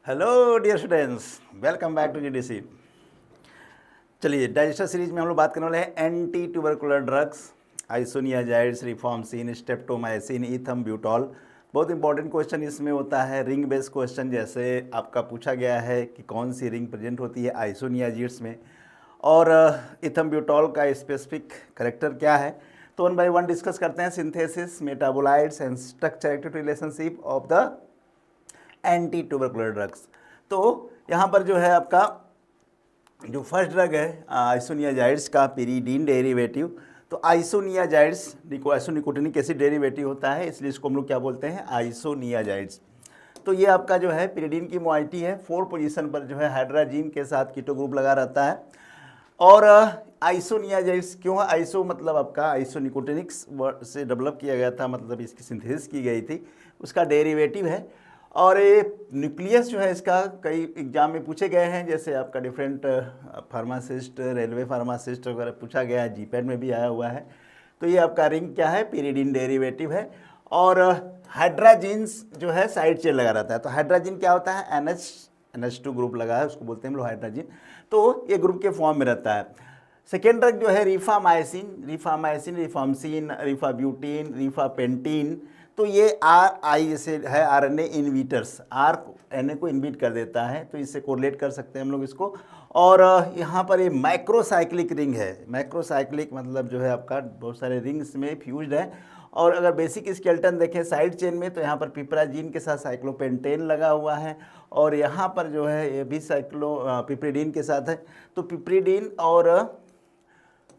Hello dear students, welcome back to GDC. चलिए, digester series में हम लोग बात करने वाले हैं anti tubercular drugs, isoniazids, rifampicin, streptomycin, ethambutol. बहुत इंपॉर्टेंट क्वेश्चन इसमें होता है रिंग बेस्ड क्वेश्चन। जैसे आपका पूछा गया है कि कौन सी रिंग प्रेजेंट होती है आइसोनियाजाइड्स में और इथम्ब्यूटॉल का स्पेसिफिक करेक्टर क्या है। तो वन बाय वन डिस्कस करते हैं। Synthesis, metabolites and structure activity relationship of the anti tubercular drugs. तो यहाँ पर जो है आपका जो फर्स्ट ड्रग है आइसोनियाजाइड्स का पिरिडीन डेरिवेटिव। तो आइसोनियाजाइड्स आइसोनिकोटिनिक एसिड डेरिवेटिव होता है, इसलिए इसको हम लोग क्या बोलते हैं, आइसोनियाजाइड्स। तो ये आपका जो है पिरिडीन की मोइटी है, 4 पोजीशन पर जो है हाइड्राजीन के साथ कीटो ग्रुप लगा रहता है। और आइसोनियाजाइड्स क्यों है? आइसो मतलब आपका आइसोनिकोटिनिक्स वर्ड से डेवलप किया गया था, मतलब इसकी सिंथेसिस की गई थी, उसका डेरिवेटिव है। और ये न्यूक्लियस जो है इसका कई एग्जाम में पूछे गए हैं, जैसे आपका डिफरेंट फार्मासिस्ट, रेलवे फार्मासिस्ट वगैरह पूछा गया है, जीपैड में भी आया हुआ है। तो ये आपका रिंग क्या है, पिरिडीन डेरिवेटिव है। और हाइड्राजीन्स जो है साइड चेन लगा रहता है। तो हाइड्राजीन क्या होता है, NH2 ग्रुप लगा है, उसको बोलते हैं हम लोग हाइड्राजीन। तो ये ग्रुप के फॉर्म में रहता है। सेकेंड ड्रग जो है रिफामाइसिन, रिफॉर्मसिन, रिफाब्यूटिन, रिफापेंटिन। तो ये RI जैसे है RNA इनविटर्स, RNA को इनविट कर देता है, तो इससे कोरिलेट कर सकते हैं हम लोग इसको। और यहाँ पर ये माइक्रोसाइक्लिक रिंग है। माइक्रोसाइक्लिक मतलब जो है आपका बहुत सारे रिंग्स में फ्यूज्ड है। और अगर बेसिक स्केलेटन देखें साइड चेन में, तो यहाँ पर पिपराजीन के साथ साइक्लोपेंटेन लगा हुआ है। और यहाँ पर जो है ये भी पिपरीडीन के साथ है। तो पिपरीडीन और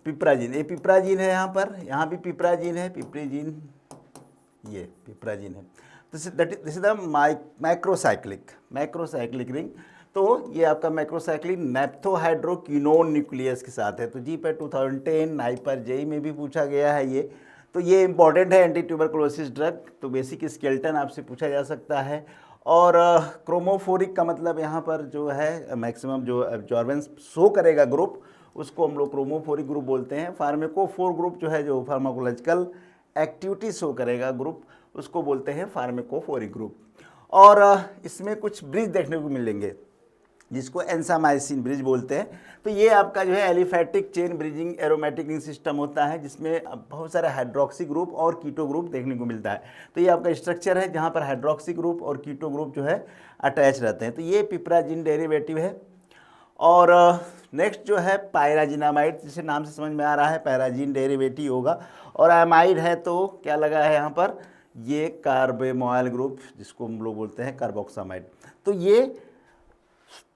पिपराजीन, ये पिपराजीन है यहाँ भी पिपराजीन है, पिपरीजीन, ये पिपराजीन है। This is the macrocyclic ring. तो ये आपका मैक्रोसाइक्लिक नेप्थोहाइड्रोक्विनोन न्यूक्लियस के साथ है। तो जीपैट 2010 नाइपर जेई में भी पूछा गया है ये। तो ये इंपॉर्टेंट है एंटी ट्यूबरकुलोसिस ड्रग। तो बेसिक स्केलेटन आपसे पूछा जा सकता है। और क्रोमोफोरिक का मतलब यहाँ पर जो है मैक्सिमम जो एब्जॉर्बेंस शो करेगा ग्रुप, उसको हम लोग क्रोमोफोरिक ग्रुप बोलते हैं। फार्मेकोफोर ग्रुप जो है जो फार्माकोलॉजिकल एक्टिविटी शो करेगा ग्रुप, उसको बोलते हैं फार्मेकोफोरिक ग्रुप। और इसमें कुछ ब्रिज देखने को मिलेंगे जिसको एंसामाइसिन ब्रिज बोलते हैं। तो ये आपका जो है aliphatic chain bridging aromatic ring system होता है, जिसमें बहुत सारे हाइड्रोक्सी ग्रुप और कीटो ग्रुप देखने को मिलता है। तो ये आपका स्ट्रक्चर है जहाँ पर हाइड्रोक्सी ग्रुप और कीटो ग्रुप जो है अटैच रहते हैं। तो ये पिपराजीन डेरिवेटिव है। और नेक्स्ट जो है पायराजिनामाइड, जिसे नाम से समझ में आ रहा है पैराजीन डेरिवेटिव होगा। और एमाइड है तो क्या लगा है यहाँ पर, ये कार्बोमोइल ग्रुप जिसको हम लोग बोलते हैं कार्बोक्सामाइड। तो ये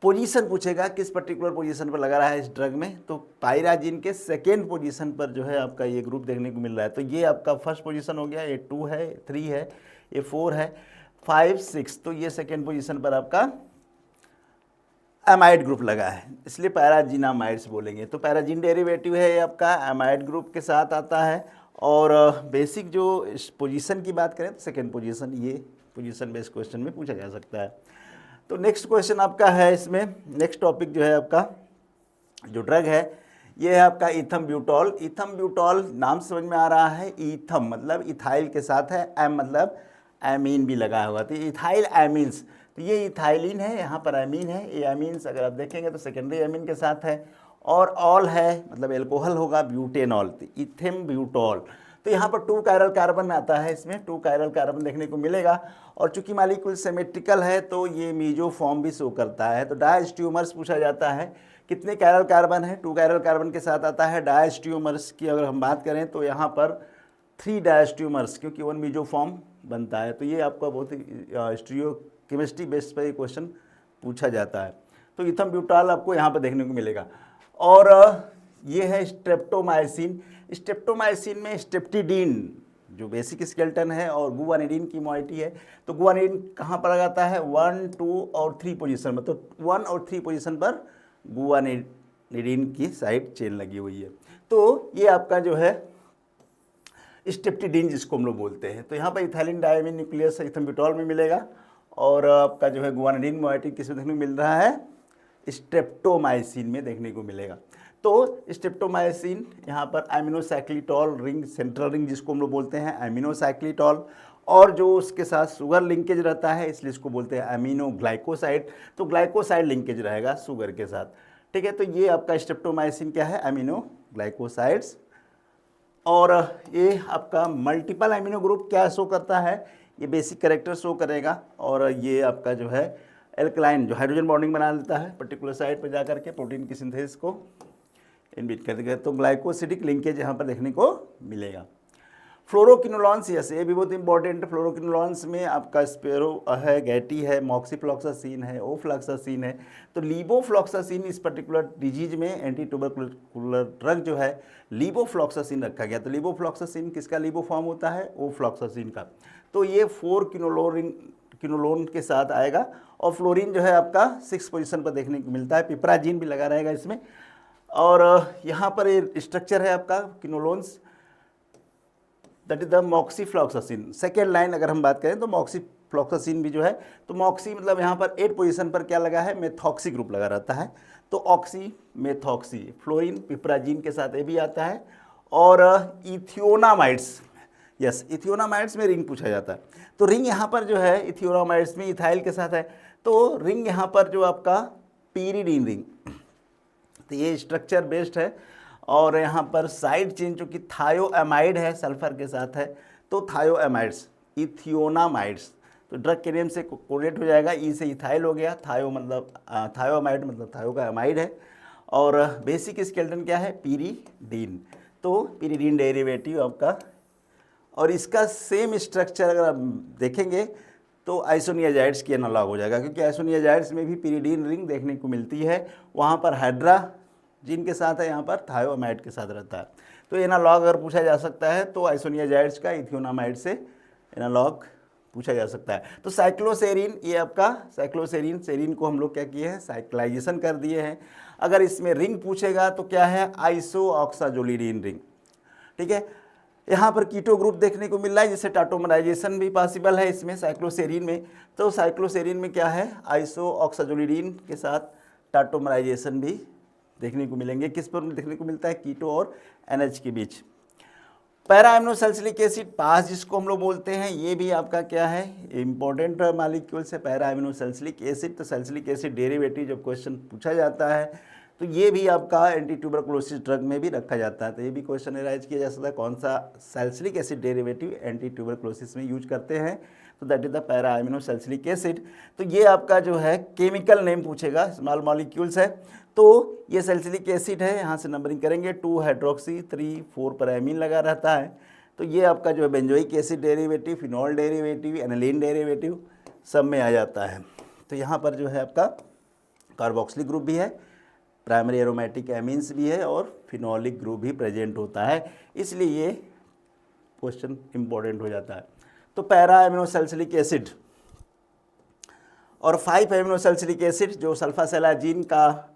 पोजीशन पूछेगा किस पर्टिकुलर पोजीशन पर लगा रहा है इस ड्रग में। तो पायराजीन के सेकेंड पोजीशन पर जो है आपका ये ग्रुप देखने को मिल रहा है। तो ये आपका फर्स्ट पोजीशन हो गया, ये 2 है, 3 है, ये 4 है, 5, 6। तो ये सेकेंड पोजीशन पर आपका एमाइड ग्रुप लगा है, इसलिए पैराजिनामाइड्स बोलेंगे। तो पैराजीन डेरिवेटिव है ये आपका, एमाइड ग्रुप के साथ आता है। और बेसिक जो इस पोजीशन की बात करें तो सेकेंड पोजीशन, ये पोजीशन बेस्ड क्वेश्चन में पूछा जा सकता है। तो नेक्स्ट क्वेश्चन आपका है इसमें, नेक्स्ट टॉपिक जो है आपका जो ड्रग है ये है आपका इथम्ब्यूटॉल। इथम्ब्यूटॉल नाम से समझ में आ रहा है, ईथम मतलब इथाइल के साथ है, एम मतलब एमीन भी लगा हुआ। तो इथाइल एमीन्स, तो ये इथाइलिन है, यहाँ पर एमीन है। ये एमीन्स अगर आप देखेंगे तो सेकेंडरी एमीन के साथ है। और ऑल है मतलब एल्कोहल होगा, ब्यूटेनॉल, तो इथेम्ब्यूटॉल। तो यहाँ पर 2 कायरल कार्बन आता है, इसमें 2 कायरल कार्बन देखने को मिलेगा। और चूंकि मालिक्यूल सिमेट्रिकल है तो ये मीजो फॉर्म भी शो करता है। तो डायस्ट्यूमर्स पूछा जाता है, कितने कायरल कार्बन है, 2 कायरल कार्बन के साथ आता है। डायस्ट्यूमर्स की अगर हम बात करें तो यहाँ पर 3 डायस्ट्यूमर्स, क्योंकि 1 मीजो फॉर्म बनता है। तो ये आपका बहुत ही स्टीरियो केमिस्ट्री बेस्ड पर क्वेश्चन पूछा जाता है। तो इथम्ब्यूटॉल आपको यहाँ पर देखने को मिलेगा। और ये है स्ट्रेप्टोमाइसिन। स्ट्रेप्टोमाइसिन में स्ट्रेप्टिडीन जो बेसिक स्केलेटन है और गुआनिडीन की मोइटी है। तो गुआनिडीन कहाँ पर लगाता है, 1, 2 और 3 पोजीशन में। तो 1 और 3 पोजीशन पर गुआनिडीन की साइड चेन लगी हुई है। तो ये आपका जो है स्ट्रेप्टिडीन जिसको हम लोग बोलते हैं। तो यहाँ पर इथाइलिन डायमीन न्यूक्लियस इथम्ब्यूटॉल में मिलेगा। और आपका जो है गुआनिडीन मोइटी किसमें देखने को मिल रहा है, स्ट्रेप्टोमाइसिन में देखने को मिलेगा। तो स्ट्रेप्टोमाइसिन यहाँ पर एमिनोसाइक्लिटॉल रिंग, सेंट्रल रिंग जिसको हम लोग बोलते हैं एमिनोसाइक्लिटॉल। और जो उसके साथ शुगर लिंकेज रहता है इसलिए इसको बोलते हैं अमीनो ग्लाइकोसाइड। तो ग्लाइकोसाइड लिंकेज रहेगा शुगर के साथ, ठीक है। तो ये आपका स्ट्रेप्टोमाइसिन क्या है, अमीनो ग्लाइकोसाइड्स। और ये आपका मल्टीपल अमीनो ग्रुप क्या शो करता है, ये बेसिक कैरेक्टर शो करेगा। और ये आपका जो है एल्कलाइन जो हाइड्रोजन बॉन्डिंग बना देता है पर्टिकुलर साइड पर जाकर के प्रोटीन की सिंथेसिस को इनहिबिट कर देगा। तो ग्लाइकोसिडिक लिंकेज यहाँ पर देखने को मिलेगा। फ्लोरोकिनोलॉन्स, यस ये भी बहुत इंपॉर्टेंट है। फ्लोरोकिनोलॉन्स में आपका स्पेरो है, गैटी है, मॉक्सीफ्लॉक्सासिन है, ओफ्लॉक्सासिन है। तो लीवोफ्लॉक्सासिन इस पर्टिकुलर डिजीज में एंटी ट्यूबरकुलर ड्रग जो है लीवोफ्लॉक्सासिन रखा गया। तो लीवोफ्लॉक्सासिन किसका लीवो फॉर्म होता है, ओफ्लॉक्सासिन का। तो ये 4 किनोलोन के साथ आएगा। और फ्लोरीन जो है आपका 6 पोजीशन पर देखने को मिलता है। पिपराजीन भी लगा रहेगा इसमें। और यहाँ पर ये स्ट्रक्चर है आपका quinolones, that is the moxifloxacin. Second line अगर हम बात करें तो मॉक्सीफ्लॉक्सासिन भी जो है, तो मॉक्सी मतलब यहाँ पर 8 पोजीशन पर क्या लगा है, मेथॉक्सी ग्रुप लगा रहता है। तो ऑक्सी मेथॉक्सी, फ्लोरीन पिपराजीन के साथ ये भी आता है। और इथियोनामाइड्स, यस इथियोनामाइड्स में रिंग पूछा जाता है। तो रिंग यहाँ पर जो है इथियोनामाइड्स में इथाइल के साथ है। तो रिंग यहाँ पर जो आपका पीरिडीन रिंग, तो ये स्ट्रक्चर बेस्ड है। और यहाँ पर साइड चेन जो कि थायोएमाइड है सल्फर के साथ है, तो थायोएमाइड्स इथियोनामाइड्स। तो ड्रग के नेम से कोरिलेट हो जाएगा, ई से इथाइल हो गया, थायो मतलब थायोएमाइड मतलब थायो का एमाइड है। और बेसिक स्केलेटन क्या है, पीरिडीन। तो पीरिडीन डेरिवेटिव आपका, और इसका सेम स्ट्रक्चर अगर आप देखेंगे तो आइसोनियाजाइड्स की एनालॉग हो जाएगा, क्योंकि आइसोनियाजाइड्स में भी पीरिडीन रिंग देखने को मिलती है। वहाँ पर हाइड्राजीन के साथ है, यहाँ पर थायोमाइड के साथ रहता है। तो एनालॉग अगर पूछा जा सकता है तो आइसोनियाजाइड्स का इथियोनामाइड से एनालॉग पूछा जा सकता है। तो साइक्लोसेरिन, ये आपका साइक्लोसेरिन, सेरिन को हम लोग क्या किए हैं, साइक्लाइजेशन कर दिए हैं। अगर इसमें रिंग पूछेगा तो क्या है, आइसोऑक्साजोलिडीन रिंग, ठीक है। यहाँ पर कीटो ग्रुप देखने को मिल रहा है, जिससे टाटोमराइजेशन भी पॉसिबल है इसमें साइक्लोसेरिन में। तो साइक्लोसेरिन में क्या है, आइसोऑक्साजोलिडीन के साथ टाटोमराइजेशन भी देखने को मिलेंगे। किस पर देखने को मिलता है, कीटो और NH के बीच। पैरा एमिनोसैलिसिलिक एसिड पास जिसको हम लोग बोलते हैं, ये भी आपका क्या है, इंपॉर्टेंट मालिक्यूल्स है पैरा एमिनोसैलिसिलिक एसिड। तो सैलिसिलिक एसिड डेरिवेटिव जब क्वेश्चन पूछा जाता है तो ये भी आपका एंटी ट्यूबरकुलोसिस ड्रग में भी रखा जाता है। तो ये भी क्वेश्चन एराइज किया जा सकता है, कौन सा salicylic acid derivative anti tuberculosis में यूज करते हैं, तो that is the para aminosalicylic acid. तो ये आपका जो है केमिकल नेम पूछेगा, स्मॉल मॉलिक्यूल्स है। तो ये सैलिसिलिक एसिड है, यहाँ से नंबरिंग करेंगे 2 हाइड्रोक्सी 3 4 पर एमीन लगा रहता है। तो ये आपका जो है benzoic acid derivative, phenol derivative, aniline derivative सब में आ जाता है। तो यहाँ पर जो है आपका कार्बोक्सिलिक ग्रुप भी है, प्राइमरी एरोमेटिक एमीन्स भी है, और फिनोलिक ग्रुप भी प्रेजेंट होता है, इसलिए ये क्वेश्चन इंपॉर्टेंट हो जाता है। तो पैरा एमिनोसैलिसिलिक एसिड और 5 एमिनोसैलिसिलिक एसिड जो सल्फासेलाजीन का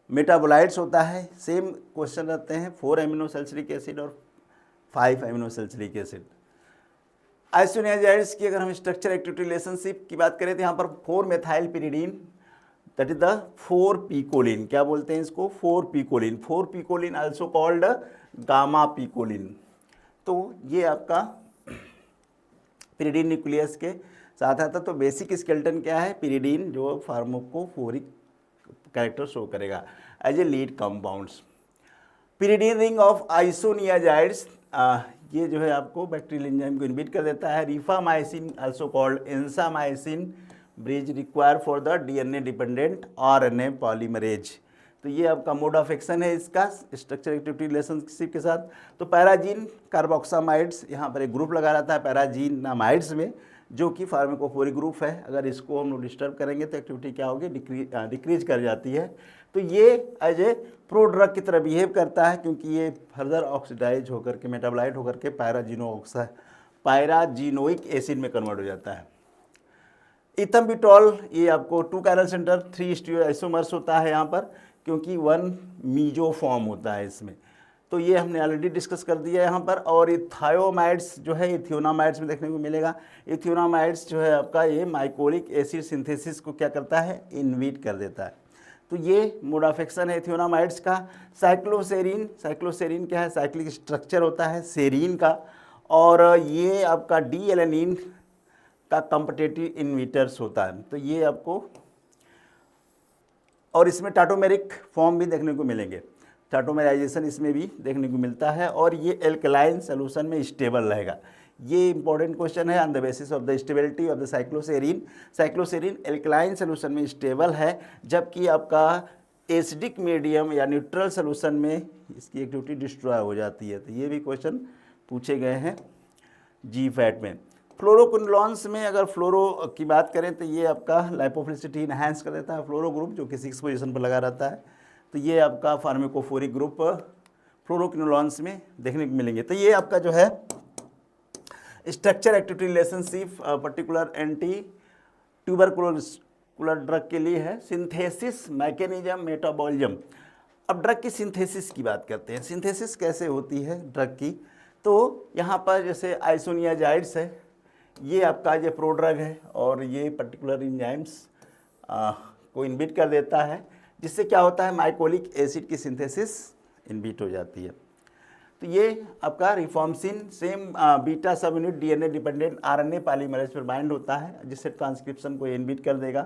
मेटाबोलाइट्स होता है, सेम क्वेश्चन रहते हैं, 4 एमिनोसैलिसिलिक एसिड और 5 एमिनोसैलिसिलिक एसिड। आइसोनियाजाइड्स की अगर हम स्ट्रक्चर एक्टिविटी रिलेशनशिप की बात करें तो यहाँ पर 4 methyl pyridine, that is the 4 पिकोलिन, क्या बोलते हैं इसको, 4 पिकोलिन। 4 पिकोलिन आल्सो कॉल्ड गामा पिकोलिन। तो ये आपका पिरिडीन न्यूक्लियस के साथ आता। तो बेसिक स्केलेटन क्या है, पिरिडीन जो फार्माकोफोरिक कैरेक्टर शो करेगा as a lead compounds. Pyridine ring of isoniazids, ये जो है आपको बैक्टीरियल एंजाइम को इनहिबिट कर देता है। Rifamycin also called एंसामाइसिन bridge require for the DNA dependent RNA polymerase. तो ये आपका मोड ऑफ एक्शन है इसका स्ट्रक्चर एक्टिविटी रिलेशनशिप के साथ। तो पैराजीन कार्बोक्सामाइड्स, यहाँ पर एक ग्रुप लगा रहता है पैराजीनामाइड्स में, जो कि फार्माकोफोरिक ग्रुप है। अगर इसको हम लोग डिस्टर्ब करेंगे तो एक्टिविटी क्या होगी, डिक्रीज कर जाती है। तो ये एज ए प्रो ड्रग की तरह बिहेव करता है, क्योंकि ये फर्दर ऑक्सीडाइज होकर के मेटाबोलाइट होकर के पायराजीनोइक एसिड में कन्वर्ट हो जाता है। इथम्ब्यूटॉल, ये आपको 2 कायरल सेंटर 3 स्टीरियोआइसोमर्स होता है यहाँ पर, क्योंकि 1 मीजो फॉर्म होता है इसमें। तो ये हमने ऑलरेडी डिस्कस कर दिया यहाँ पर। और ये थायोमाइड्स जो है इथियोनामाइड्स में देखने को मिलेगा। इथियोनामाइड्स जो है आपका ये माइकोलिक एसिड सिंथेसिस को क्या करता है, इनहिबिट कर देता है। तो ये मोड ऑफ एक्शन है इथियोनामाइड्स का। साइक्लोसेरिन, साइक्लोसेरिन क्या है, साइक्लिक स्ट्रक्चर होता है सेरीन का, और ये आपका डी एलेनिन का कॉम्पिटिटिव इन्हिबिटर्स होता है। तो ये आपको, और इसमें टाटोमेरिक फॉर्म भी देखने को मिलेंगे, टाटोमेराइजेशन इसमें भी देखने को मिलता है, और ये एल्कलाइन सोल्यूशन में स्टेबल रहेगा। ये इंपॉर्टेंट क्वेश्चन है, on the basis of the stability of the cycloserine. Cycloserine alkaline solution में स्टेबल है, जबकि आपका एसिडिक मीडियम या न्यूट्रल सोल्यूशन में इसकी एक्टिविटी डिस्ट्रॉय हो जाती है। तो ये भी क्वेश्चन पूछे गए हैं जी फैट में। फ्लोरोक्विनोलॉन्स में अगर फ्लोरो की बात करें तो ये आपका लाइपोफिलिसिटी इनहैंस कर देता है, फ्लोरो ग्रुप जो कि 6 पोजीशन पर लगा रहता है। तो ये आपका फार्माकोफोरिक ग्रुप फ्लोरोक्विनोलॉन्स में देखने को मिलेंगे। तो ये आपका जो है structure activity relationship particular anti tubercular drug के लिए है। Synthesis mechanism metabolism. अब ड्रग की सिंथेसिस की बात करते हैं। सिंथेसिस कैसे होती है ड्रग की? तो यहाँ पर जैसे आइसोनियाजाइड्स है, ये आपका ये प्रोड्रग है, और ये पर्टिकुलर एंजाइम्स को इनहिबिट कर देता है, जिससे क्या होता है माइकोलिक एसिड की सिंथेसिस इनहिबिट हो जाती है। तो ये आपका rifampicin same beta sub unit DNA dependent RNA polymerase पर बाइंड होता है, जिससे ट्रांसक्रिप्शन को इनहिबिट कर देगा।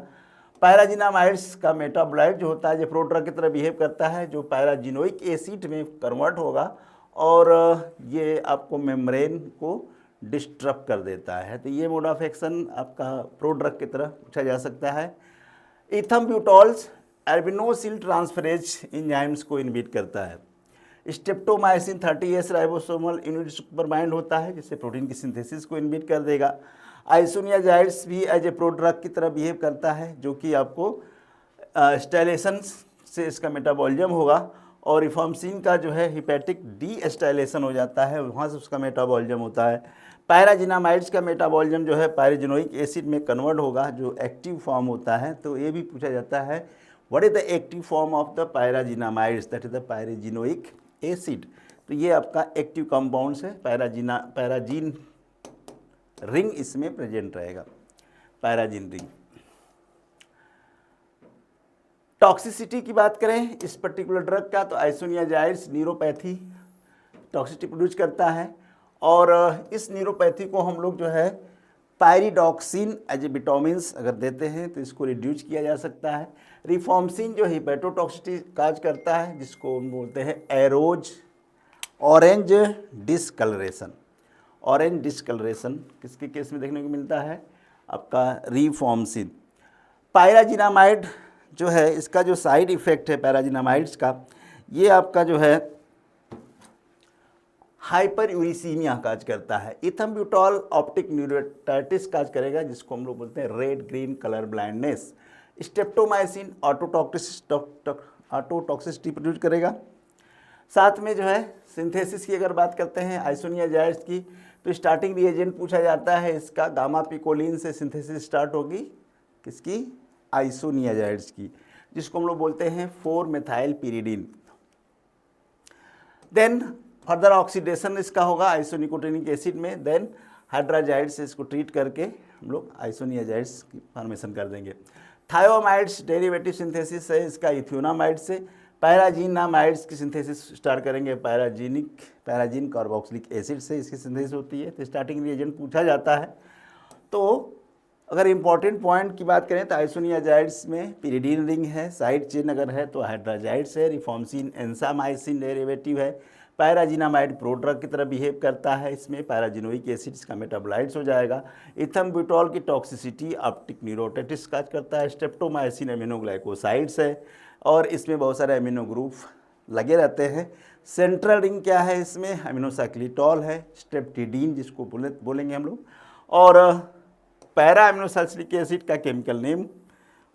पैराजिनामाइड्स का मेटाबोलाइट जो होता है ये प्रोड्रग की तरह बिहेव करता है, जो पैराजिनोइक एसिड में कन्वर्ट होगा, और ये आपको मेम्ब्रेन को डिस्टर्ब कर देता है। तो ये मोड ऑफ एक्शन आपका प्रोड्रग की तरह पूछा जा सकता है। इथम्ब्यूटॉल्स एल्बिनोसिल ट्रांसफरेज एंजाइम्स को इनहिबिट करता है। स्ट्रेप्टोमाइसिन 30S राइबोसोमल यूनिट्स पर बाइंड होता है, जिससे प्रोटीन की सिंथेसिस को इनहिबिट कर देगा। आइसोनियाजाइड्स भी एज ए प्रोड्रग की तरह बिहेव करता है, जो कि आपको स्टाइलेशन से इसका मेटाबॉलिज्म होगा, और रिफॉर्मसिन का जो है हिपैटिक डी एस्टाइलेशन हो जाता है, वहाँ से उसका मेटाबॉलिज्म होता है। पैराजिनामाइड्स का मेटाबॉलिज्म जो है पायरिजिनोइक एसिड में कन्वर्ट होगा, जो एक्टिव फॉर्म होता है। तो ये भी पूछा जाता है what is the active form of the pyrazinamides, that is the pyrazinoic acid. तो ये आपका एक्टिव कंपाउंड्स है। पैराजीन रिंग इसमें प्रेजेंट रहेगा, पैराजीन रिंग। टॉक्सिसिटी की बात करें इस पर्टिकुलर ड्रग का, तो आइसोनियाजाइड्स न्यूरोपैथी टॉक्सिसिटी प्रोड्यूस करता है, और इस न्यूरोपैथी को हम लोग जो है पायरिडॉक्सिन एज ए विटामिन्स अगर देते हैं तो इसको रिड्यूस किया जा सकता है। रिफॉर्मसिन जो हिपैटोटॉक्सिसिटी काज करता है, जिसको हम बोलते हैं एरोज ऑरेंज डिस्कलरेशन। ऑरेंज डिस्कलरेशन किसके केस में देखने को मिलता है? आपका रिफॉर्मसिन। पायराजिनामाइड जो है, इसका जो साइड इफ़ेक्ट है पैराजिनामाइड्स का, ये आपका जो है हाइपर यूरिसीमिया काज करता है। इथम्ब्यूटॉल ऑप्टिक न्यूरोटाइटिस काज करेगा, जिसको हम लोग बोलते हैं red green colour blindness. Streptomycin ototoxicity produce करेगा। साथ में जो है सिंथेसिस की अगर बात करते हैं आइसोनियाजाइड्स की, तो स्टार्टिंग रिएजेंट पूछा जाता है इसका, गामा पिकोलिन से सिंथेसिस स्टार्ट होगी किसकी? आइसोनियाजाइड्स की, जिसको हम लोग बोलते हैं 4-मेथाइल पिरिडीन। देन फर्दर ऑक्सीडेशन इसका होगा आइसोनिकोटिनिक एसिड में, देन हाइड्राजाइड से इसको ट्रीट करके हम लोग आइसोनियाजाइड्स की फॉर्मेशन कर देंगे। थायोमाइड्स डेरिवेटिव सिंथेसिस है इसका इथ्योनामाइड से। पैराजीनामाइड्स की सिंथेसिस स्टार्ट करेंगे पैराजीन कार्बोक्सिलिक एसिड से इसकी सिंथेसिस होती है। तो स्टार्टिंग रिएजेंट पूछा जाता है। तो अगर इंपॉर्टेंट पॉइंट की बात करें तो आइसोनियाजाइड्स में पिरिडीन रिंग है, साइड चेन अगर है तो हाइड्राजाइड्स है, रिफॉर्मसिन एंसामाइसिन डेरिवेटिव है। पैराजिनामाइड प्रोड्रग की तरह बिहेव करता है, इसमें पैराजिनोइक एसिड्स का मेटाबोलाइट्स हो जाएगा। इथम्ब्यूटॉल की टॉक्सिसिटी ऑप्टिक न्यूरोटाइटिस काज करता है। स्ट्रेप्टोमाइसिन एमिनोग्लाइकोसाइड्स है, और इसमें बहुत सारे एमिनो ग्रुप लगे रहते हैं। सेंट्रल रिंग क्या है इसमें? एमिनोसाइक्लिटॉल है, स्ट्रेप्टिडीन जिसको बोलेंगे हम लोग, और पैरा एमिनोसल्फिक एसिड का केमिकल नेम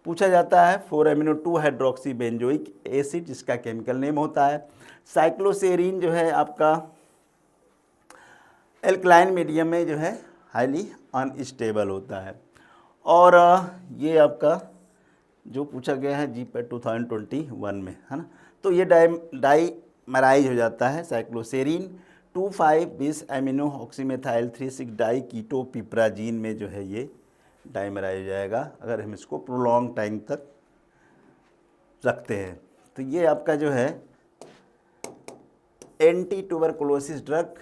पूछा जाता है 4-amino-2 हाइड्रोक्सी बेंजोइक एसिड, जिसका केमिकल नेम होता है। साइक्लोसेरिन जो है आपका एल्कलाइन मीडियम में जो है हाईली अनस्टेबल होता है, और ये आपका जो पूछा गया है जीपैट 2021 में, है ना। तो ये डाइमराइज हो जाता है साइक्लोसेरिन 2,5-bis एमिनो ऑक्सीमेथाइल 3,6 डाई कीटोपिप्राजीन में जो है ये डाइमराइज हो जाएगा अगर हम इसको प्रोलॉन्ग टाइम तक रखते हैं। तो ये आपका जो है एंटी ट्यूबरकुलोसिस ड्रग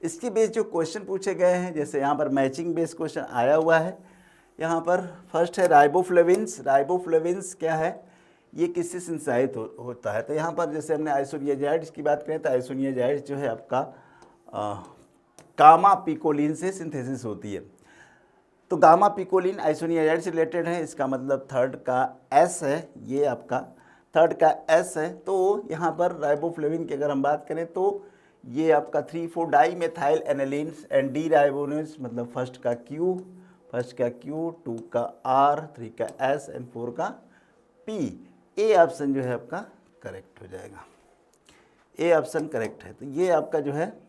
इसके बेस जो क्वेश्चन पूछे गए हैं, जैसे यहाँ पर मैचिंग बेस क्वेश्चन आया हुआ है। यहाँ पर फर्स्ट है राइबोफ्लेविन्स। राइबोफ्लेविन्स क्या है, ये किससे सिंथेसाइज होता है? तो यहाँ पर जैसे हमने आइसोनियाजाइड्स की बात करें तो आइसोनियाजाइड्स जो है आपका गामा पिकोलिन से सिंथेसिस होती है। तो गामा पिकोलिन आइसोनियाजाइड से रिलेटेड है, इसका मतलब थर्ड का एस है, ये आपका थर्ड का एस है। तो यहाँ पर राइबोफ्लेविन की अगर हम बात करें तो ये आपका 3,4 di methyl aniline and D ribonase, मतलब फर्स्ट का Q, 2 का R, 3 का S एंड 4 का P। ए ऑप्शन जो है आपका करेक्ट हो जाएगा, ए ऑप्शन करेक्ट है। तो ये आपका जो है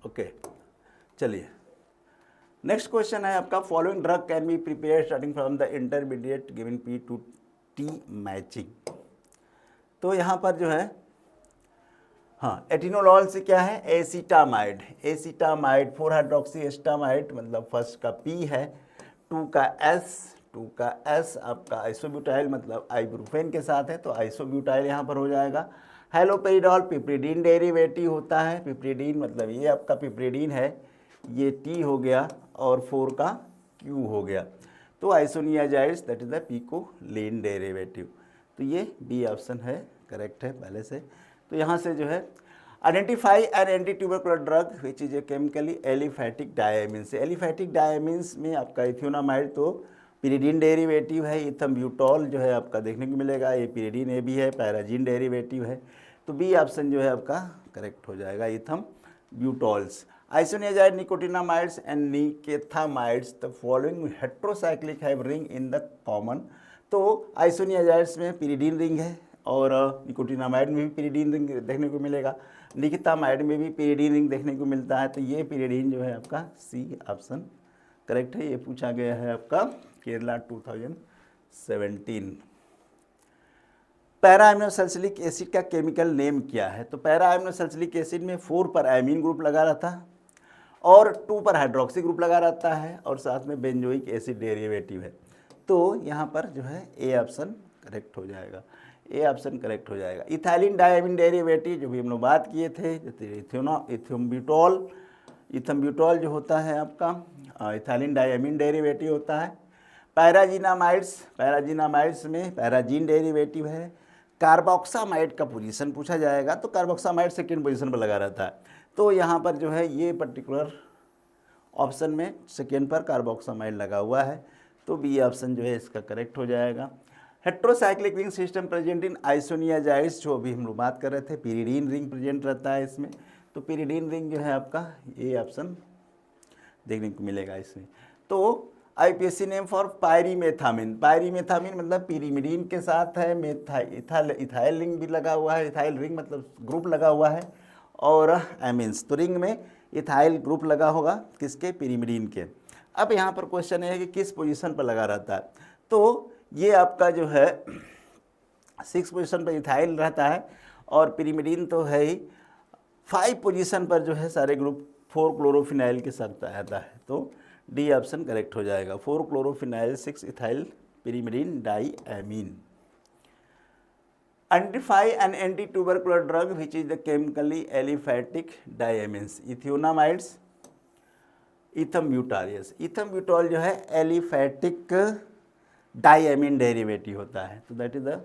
ओके। चलिए नेक्स्ट क्वेश्चन है आपका, following drug can be prepare starting from the intermediate given P to T matching. तो यहाँ पर जो है हाँ, एटिनोलॉल से क्या है, एसीटामाइड, एसीटामाइड 4 हाइड्रोक्सी एस्टामाइड, मतलब फर्स्ट का P है, 2 का S आपका आइसोब्यूटाइल मतलब आइब्रूफेन के साथ है, तो आइसोब्यूटाइल यहाँ पर हो जाएगा। हेलोपेरिडॉल पिप्रिडीन डेरिवेटिव होता है, पिप्रिडीन मतलब ये आपका पिप्रिडीन है, ये T हो गया और 4 का Q हो गया। तो आइसोनियाजाइड्स दैट इज द पिकोलिन डेरिवेटिव। तो ये बी ऑप्शन है, करेक्ट है पहले से। तो यहाँ से जो है identify an anti tubercular drug which is a chemically aliphatic diamines. Aliphatic diamines में आपका इथियोनामाइड तो पिरिडीन डेरिवेटिव है, इथम्ब्यूटॉल जो है आपका देखने को मिलेगा, ये पिरिडीन ए भी है, पैराजीन डेरिवेटिव है। तो बी ऑप्शन जो है आपका करेक्ट हो जाएगा, ethambutols. Isoniazid nicotinamides and nikethamides the following heterocyclic have ring in the common. तो आइसोनियाजाइड्स में पिरिडीन रिंग है और निकोटिनामाइड में भी पिरिडीन रिंग देखने को मिलेगा, निकेथामाइड में भी पिरिडीन रिंग देखने को मिलता है। तो ये पिरिडीन जो है आपका सी ऑप्शन करेक्ट है। ये पूछा गया है आपका केरला 2017। पैराएमिनोसैलिसिलिक एसिड का केमिकल नेम क्या है? तो पैराएमिनोसैलिसिलिक एसिड में 4 पर एमीन ग्रुप लगा रहता है और 2 पर हाइड्रोक्सी ग्रुप लगा रहता है और साथ में बेंजोइक एसिड डेरिवेटिव है। तो यहाँ पर जो है ए ऑप्शन करेक्ट हो जाएगा, ए ऑप्शन करेक्ट हो जाएगा। इथाइलिन डायमीन डेरिवेटिव जो भी हम लोग बात किए थे, इथम्ब्यूटॉल जो होता है आपका इथाइलिन डायमीन डेरिवेटिव होता है। पैराजीनामाइड्स में पैराजीन डेरिवेटिव है। कार्बोक्सामाइड का पोजीशन पूछा जाएगा तो कार्बोक्सामाइड सेकेंड पोजीशन पर लगा रहता है। तो यहाँ पर जो है ये पर्टिकुलर ऑप्शन में सेकेंड पर कार्बोक्सामाइड लगा हुआ है, तो बी ऑप्शन जो है इसका करेक्ट हो जाएगा। Heterocyclic ring system present in isoniazids, जो अभी हम लोग बात कर रहे थे, पिरिडीन रिंग प्रेजेंट रहता है इसमें। तो पिरिडीन रिंग जो है आपका ये ऑप्शन देखने को मिलेगा इसमें। तो आईपीएससी नेम फॉर पायरीमेथामिन, पायरीमेथामिन मतलब पिरिमिडीन के साथ है, इथाइल रिंग भी लगा हुआ है, इथाइल रिंग मतलब ग्रुप लगा हुआ है और एमीन्स, तो रिंग में इथाइल ग्रुप लगा होगा किसके, पिरिमिडीन के। अब यहाँ पर क्वेश्चन है कि किस पोजीशन पर लगा रहता है। तो ये आपका जो है 6 पोजीशन पर इथाइल रहता है और पिरिमिडीन तो है ही 5 पोजीशन पर जो है सारे ग्रुप 4 क्लोरोफिनाइल के साथ रहता है। तो डी ऑप्शन करेक्ट हो जाएगा, 4 chlorophenyl 6 ethyl pyrimidine di amine. Identify an anti tubercular drug which is the chemically aliphatic diamines. Ethionamides, इथम्ब्यूटारियस, इथम्ब्यूटॉल जो है एलिफैटिक डायमीन डेरिवेटिव होता है, तो that is the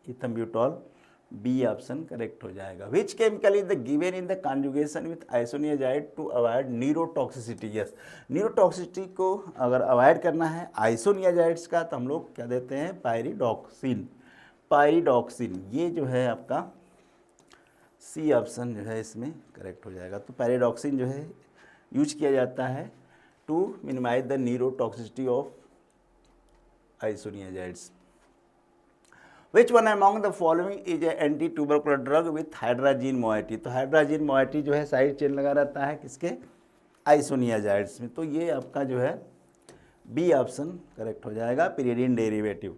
ethambutol, B option correct हो जाएगा। Which chemical is the given in the conjugation with isoniazid to avoid neurotoxicity. Yes, neurotoxicity को अगर अवॉइड करना है आइसोनियाजाइड्स का तो हम लोग क्या देते हैं, पायरिडॉक्सिन, पायरिडॉक्सिन। ये जो है आपका सी ऑप्शन जो है इसमें करेक्ट हो जाएगा। तो पायरिडॉक्सिन जो है यूज किया जाता है to minimise the neurotoxicity of isoniazids. Which one among the following is a anti-tubercular drug with hydrazine moiety? तो हाइड्राजीन मोइटी जो है साइड चेन लगा रहता है किसके, आइसोनियाजाइड्स में। तो ये आपका जो है बी ऑप्शन करेक्ट हो जाएगा, पिरिडीन डेरिवेटिव।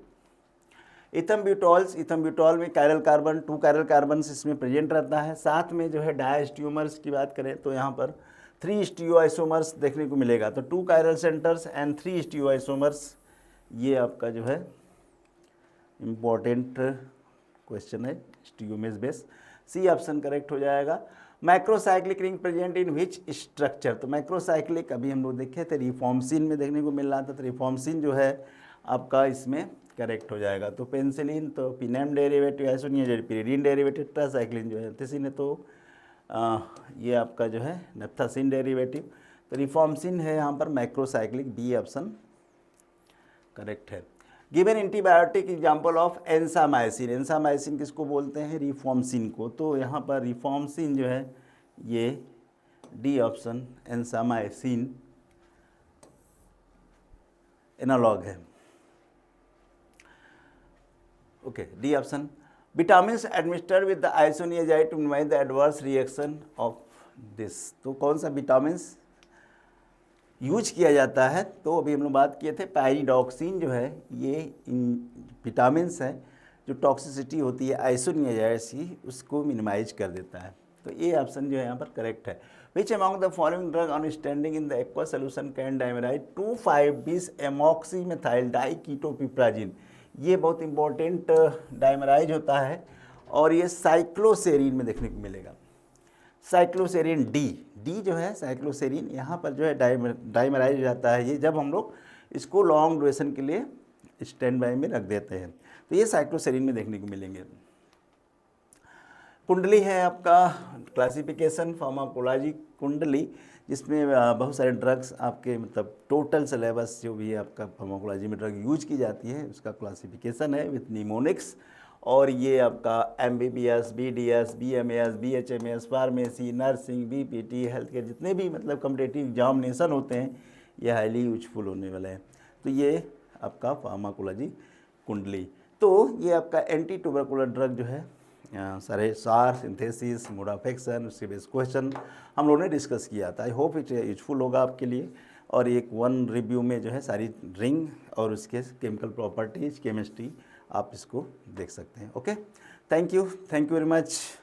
इथम्ब्यूटॉल्स, इथम्ब्यूटॉल में कायरल कार्बन, 2 कायरल कार्बन इसमें प्रेजेंट रहता है। साथ में जो है डायस्टियोमर्स की बात करें तो यहाँ पर 3 स्टीरियोआइसोमर्स देखने को मिलेगा। तो 2 कायरल सेंटर्स एंड 3 स्टीरियोआइसोमर्स, ये आपका जो है इम्पॉर्टेंट क्वेश्चन है। स्टियोमेस बेस, सी ऑप्शन करेक्ट हो जाएगा। Macrocyclic ring present in which structure, तो मैक्रोसाइक्लिक अभी हम लोग देखे थे रिफॉर्मसिन में देखने को मिल रहा था, तो रिफॉर्मसिन जो है आपका इसमें करेक्ट हो जाएगा। तो पेंसिलिन तो पिनेम डेरिवेटिव, आइसोनिया पिरिडीन डेरिवेटिव, टेट्रासाइक्लिन जो है एंथ्रासिन है, तो ये आपका जो है नेप्थासिन डेरिवेटिव। तो रिफॉर्मसिन है यहाँ पर मैक्रोसाइक्लिक, बी ऑप्शन करेक्ट है। गिवन एंटीबायोटिक एग्जाम्पल ऑफ एंसामाइसिन, एंसामाइसिन किसको बोलते हैं, रिफॉर्मसिन को, तो यहाँ पर रिफॉर्मसिन जो है ये डी ऑप्शन एंसामाइसिन एनालॉग है। Okay, D option. Vitamin administered with the isoniazid to minimise the adverse reaction of this, तो कौन सा विटामिन यूज किया जाता है, तो अभी हम लोग बात किए थे पायरिडॉक्सिन जो है ये विटामिन है जो टॉक्सिसिटी होती है आइसोनियाजाइड्स की उसको मिनिमाइज कर देता है, तो ये ऑप्शन जो है यहाँ पर करेक्ट है। Which among the following drug on standing in the aqua solution can dimerize 2,5-bis amoxymethyl diketopiperazine, ये बहुत इंपॉर्टेंट डाइमेराइज होता है और ये साइक्लोसेरिन में देखने को मिलेगा। साइक्लोसेरिन डी जो है साइक्लोसेरिन यहाँ पर जो है डाइमराइज हो जाता है ये जब हम लोग इसको लॉन्ग ड्यूरेशन के लिए स्टैंड बाय में रख देते हैं, तो ये साइक्लोसेरिन में देखने को मिलेंगे। कुंडली है आपका क्लासिफिकेशन फार्माकोलॉजी कुंडली, जिसमें बहुत सारे ड्रग्स आपके मतलब टोटल सिलेबस जो भी आपका फार्माकोलॉजी में ड्रग यूज की जाती है उसका क्लासिफिकेशन है विथ निमोनिक्स, और ये आपका MBBS, BDS, BMS, BHMS, pharmacy, nursing, BPT, health care, जितने भी मतलब कॉम्पिटिटिव एग्जामिनेशन होते हैं ये हाईली यूजफुल होने वाले हैं। तो ये आपका फार्माकोलॉजी कुंडली, तो ये आपका एंटी ट्यूबरकुलर ड्रग जो है सारे सार सिंथेसिस, मोड ऑफ एक्शन, उसके बेस क्वेश्चन हम लोगों ने डिस्कस किया था। आई होप इट यूजफुल होगा आपके लिए, और एक वन रिव्यू में जो है सारी रिंग और उसके केमिकल प्रॉपर्टीज, केमिस्ट्री आप इसको देख सकते हैं। Okay, thank you very much.